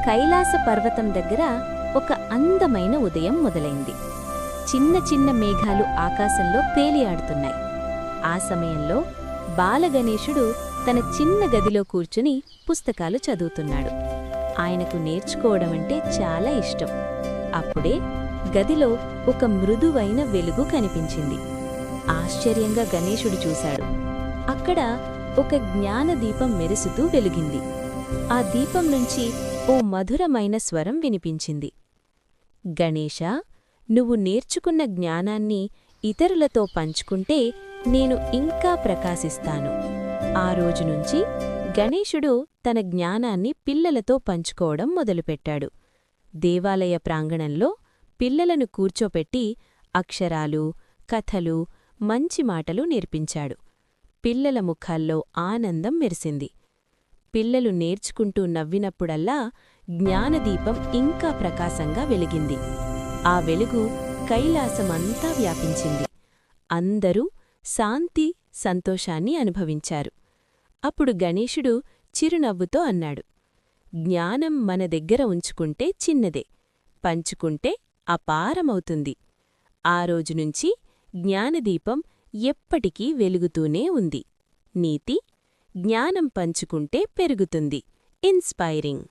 కైలాస పర్వతం దగ్గర ఒక అందమైన ఉదయం మొదలైంది. చిన్న చిన్న మేఘాలు ఆకాశంలో తేలియాడుతున్నాయి. ఆ సమయంలో బాలగణేశుడు తన చిన్న గదిలో కూర్చుని పుస్తకాలు చదువుతున్నాడు. ఆయనకు నేర్చుకోవడమంటే చాలా ఇష్టం. అప్పుడే గదిలో ఒక మృదువైన వెలుగు కనిపించింది. ఆశ్చర్యంగా గణేశుడు చూశాడు. అక్కడ ఒక జ్ఞానదీపం మెరుసుతూ వెలిగింది. ఆ దీపం నుంచి ఓ మధురమైన స్వరం వినిపించింది. గణేశా, నువ్వు నేర్చుకున్న జ్ఞానాన్ని ఇతరులతో పంచుకుంటే నేను ఇంకా ప్రకాశిస్తాను. ఆ రోజునుంచి గణేశుడు తన జ్ఞానాన్ని పిల్లలతో పంచుకోవడం మొదలుపెట్టాడు. దేవాలయ ప్రాంగణంలో పిల్లలను కూర్చోపెట్టి అక్షరాలు, కథలు, మంచి మాటలు నేర్పించాడు. పిల్లల ముఖాల్లో ఆనందం మెరిసింది. పిల్లలు నేర్చుకుంటూ నవ్వినప్పుడల్లా జ్ఞానదీపం ఇంకా ప్రకాశంగా వెలిగింది. ఆ వెలుగు కైలాసమంతా వ్యాపించింది. అందరూ శాంతి, సంతోషాన్ని అనుభవించారు. అప్పుడు గణేశుడు చిరునవ్వుతో అన్నాడు, జ్ఞానం మన దగ్గర ఉంచుకుంటే చిన్నదే, పంచుకుంటే అపారమవుతుంది. ఆ రోజునుంచి జ్ఞానదీపం ఎప్పటికీ వెలుగుతూనే ఉంది. నీతి: జ్ఞానం పంచుకుంటే పెరుగుతుంది. ఇన్స్పైరింగ్.